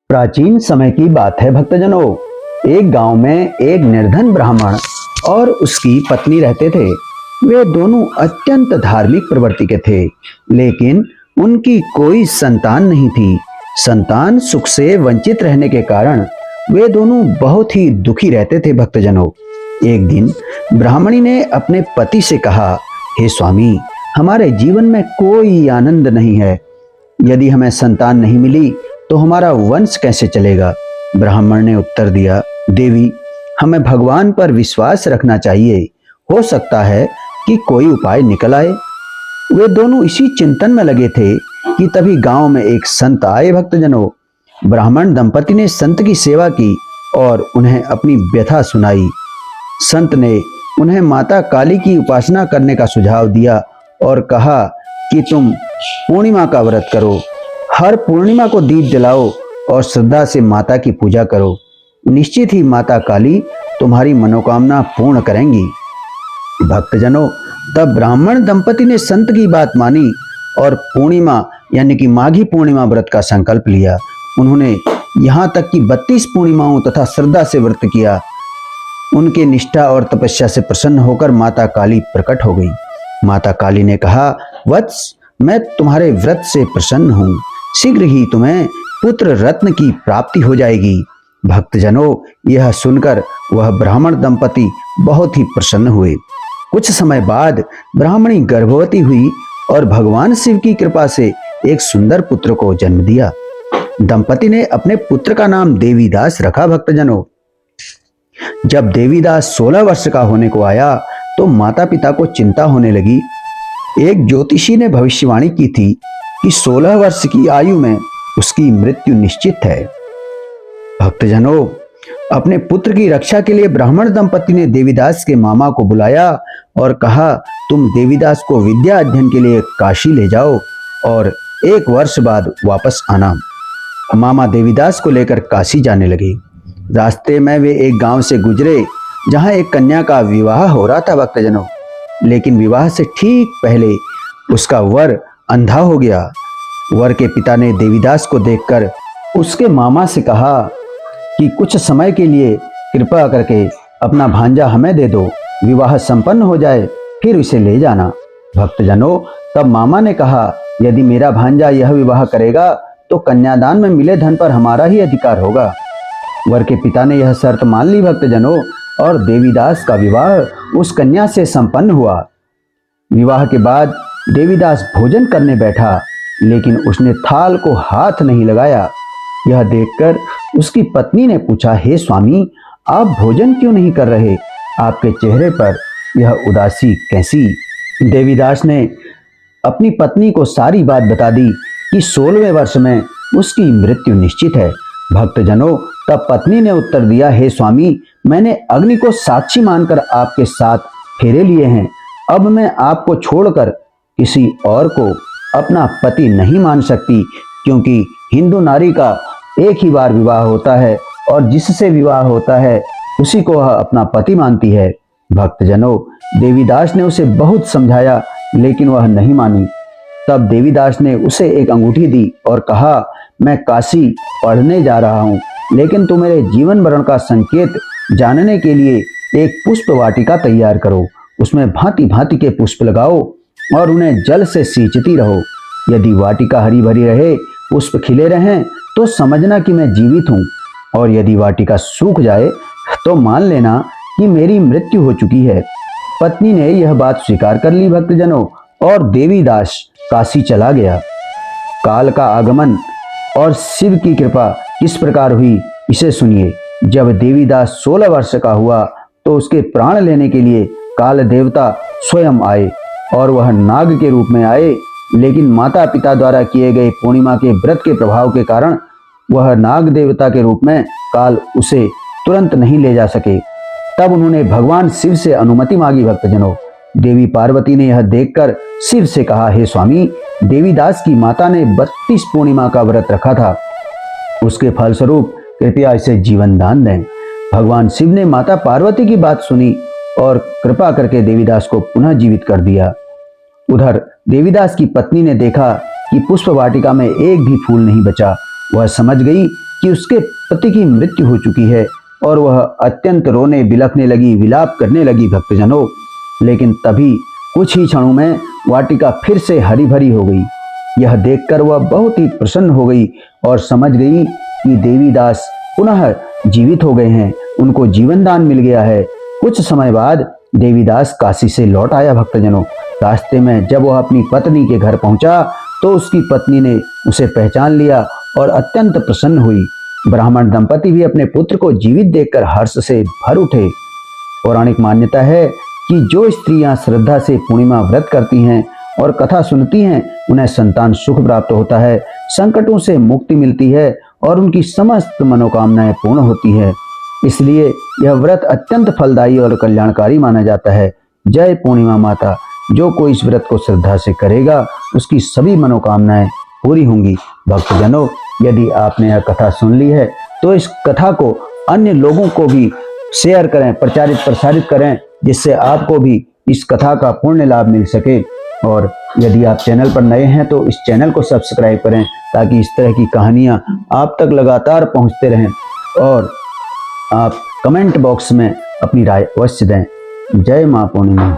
प्राचीन समय की बात है भक्तजनों। एक गांव में एक निर्धन ब्राह्मण और उसकी पत्नी रहते थे। वे दोनों अत्यंत धार्मिक प्रवृत्ति के थे, लेकिन उनकी कोई संतान नहीं थी। संतान सुख से वंचित रहने के कारण वे दोनों बहुत ही दुखी रहते थे भक्तजनों। एक दिन ब्राह्मणी ने अपने पति से कहा, हे स्वामी, हमारे जीवन में कोई आनंद नहीं है। यदि हमें संतान नहीं मिली तो हमारा वंश कैसे चलेगा। ब्राह्मण ने उत्तर दिया, देवी, हमें भगवान पर विश्वास रखना चाहिए। हो सकता है कि कोई उपाय निकल आए। वे दोनों इसी चिंतन में लगे थे कि तभी गांव में एक संत आए भक्तजनों। ब्राह्मण दंपति ने संत की सेवा की और उन्हें अपनी व्यथा सुनाई। संत ने उन्हें माता काली की उपासना करने का सुझाव दिया और कहा कि तुम पूर्णिमा का व्रत करो। हर पूर्णिमा को दीप जलाओ और श्रद्धा से माता की पूजा करो। निश्चित ही माता काली तुम्हारी मनोकामना पूर्ण करेंगी। भक्तजनों, तब ब्राह्मण दंपति ने संत की बात मानी और पूर्णिमा यानी कि माघी पूर्णिमा व्रत का संकल्प लिया। उन्होंने यहाँ तक कि 32 पूर्णिमाओं तथा श्रद्धा से व्रत किया। उनके निष्ठा और तपस्या से प्रसन्न होकर माता काली प्रकट हो गई। माता काली ने कहा, वत्स, मैं तुम्हारे व्रत से प्रसन्न हूँ। शीघ्र ही तुम्हें पुत्र रत्न की प्राप्ति हो जाएगी। भक्तजनों, यह सुनकर वह ब्राह्मण दंपति बहुत ही प्रसन्न हुए। कुछ समय बाद ब्राह्मणी गर्भवती हुई और भगवान शिव की कृपा से एक सुंदर पुत्र को जन्म दिया। दंपति ने अपने पुत्र का नाम देवीदास रखा। भक्तजनों, जब देवीदास 16 वर्ष का होने को आया तो माता पिता को चिंता होने लगी। एक ज्योतिषी ने भविष्यवाणी की थी कि 16 वर्ष की आयु में उसकी मृत्यु निश्चित है। भक्तजनों, अपने पुत्र की रक्षा के लिए ब्राह्मण दंपति ने देवीदास के मामा को बुलाया और कहा, तुम देवीदास को विद्या अध्ययन के लिए काशी ले जाओ और 1 वर्ष बाद वापस आना। मामा देवीदास को लेकर काशी जाने लगे। रास्ते में वे एक गांव से गुजरे जहां एक कन्या का विवाह हो रहा था। भक्तजनों, लेकिन विवाह से ठीक पहले उसका वर अंधा हो गया। वर के पिता ने देवीदास को देखकर उसके मामा से कहा कि कुछ समय के लिए कृपा करके अपना भांजा हमें दे दो, विवाह संपन्न हो जाए फिर इसे ले जाना। भक्तजनों, तब मामा ने कहा, यदि मेरा भांजा यह विवाह करेगा तो कन्यादान में मिले धन पर हमारा ही अधिकार होगा। वर के पिता ने यह शर्त मान ली भक्तजनों, और देवीदास का विवाह उस कन्या से संपन्न हुआ। विवाह के बाद देवीदास भोजन करने बैठा, लेकिन उसने थाल को हाथ नहीं लगाया। यह देखकर उसकी पत्नी ने पूछा, हे स्वामी, आप भोजन क्यों नहीं कर रहे? आपके चेहरे पर यह उदासी कैसी? देवीदास ने अपनी पत्नी को सारी बात बता दी कि 16वें वर्ष में उसकी मृत्यु निश्चित है। भक्तजनों, तब पत्नी ने उत्तर दिया, हे स्वामी, मैंने अग्नि को साक्षी मानकर आपके साथ फेरे लिए हैं। अब मैं आपको छोड़कर किसी और को अपना पति नहीं मान सकती, क्योंकि हिंदू नारी का एक ही बार विवाह होता है और जिससे विवाह होता है उसी को वह अपना पति मानती है। भक्तजनों, देवीदास ने उसे बहुत समझाया, लेकिन वह नहीं मानी। तब देवीदास ने उसे एक अंगूठी दी और कहा, मैं काशी पढ़ने जा रहा हूँ, लेकिन तुम मेरे जीवन मरण का संकेत जानने के लिए एक पुष्प वाटिका तैयार करो। उसमें भांति भांति के पुष्प लगाओ और उन्हें जल से सींचती रहो। यदि वाटिका हरी भरी रहे, पुष्प खिले रहें, तो समझना कि मैं जीवित हूँ, और यदि वाटिका सूख जाए तो मान लेना कि मेरी मृत्यु हो चुकी है। पत्नी ने यह बात स्वीकार कर ली भक्तजनों, और देवीदास काशी चला गया। काल का आगमन और शिव की कृपा किस प्रकार हुई, इसे सुनिए। जब देवीदास 16 वर्ष का हुआ तो उसके प्राण लेने के लिए काल देवता स्वयं आए, और वह नाग के रूप में आए, लेकिन माता पिता द्वारा किए गए पूर्णिमा के व्रत के प्रभाव के कारण वह नाग देवता के रूप में काल उसे तुरंत नहीं ले जा सके। तब उन्होंने भगवान शिव से अनुमति मांगी। भक्तजनों, देवी पार्वती ने यह देखकर शिव से कहा, हे स्वामी, देवीदास की माता ने 32 पूर्णिमा का व्रत रखा था, उसके फलस्वरूप कृपया इसे जीवन दान दें। भगवान शिव ने माता पार्वती की बात सुनी और कृपा करके देवीदास को पुनः जीवित कर दिया। उधर देवीदास की पत्नी ने देखा कि पुष्प वाटिका में एक भी फूल नहीं बचा। वह समझ गई कि उसके पति की मृत्यु हो चुकी है और वह अत्यंत रोने बिलखने लगी, विलाप करने लगी भक्तजनों। लेकिन तभी कुछ ही क्षणों में वाटिका फिर से हरी भरी हो गई। यह देखकर वह बहुत ही प्रसन्न हो गई और समझ गई कि देवीदास पुनः जीवित हो गए हैं, उनको जीवन दान मिल गया है। कुछ समय बाद देवीदास काशी से लौट आया भक्तजनों। रास्ते में जब वह अपनी पत्नी के घर पहुंचा तो उसकी पत्नी ने उसे पहचान लिया और अत्यंत प्रसन्न हुई। ब्राह्मण दंपति भी अपने पुत्र को जीवित देखकर हर्ष से भर उठे। पौराणिक मान्यता है कि जो स्त्रियां श्रद्धा से पूर्णिमा व्रत करती हैं और कथा सुनती हैं, उन्हें संतान सुख प्राप्त होता है, संकटों से मुक्ति मिलती है और उनकी समस्त मनोकामनाएं पूर्ण होती है। इसलिए यह व्रत अत्यंत फलदायी और कल्याणकारी माना जाता है। जय पूर्णिमा माता। जो कोई इस व्रत को श्रद्धा से करेगा उसकी सभी मनोकामनाएं पूरी होंगी। भक्तजनों, यदि आपने यह कथा सुन ली है तो इस कथा को अन्य लोगों को भी शेयर करें, प्रचारित प्रसारित करें, जिससे आपको भी इस कथा का पूर्ण लाभ मिल सके। और यदि आप चैनल पर नए हैं तो इस चैनल को सब्सक्राइब करें ताकि इस तरह की कहानियां आप तक लगातार पहुंचते रहें। और आप कमेंट बॉक्स में अपनी राय अवश्य दें। जय मां पूर्णिमा।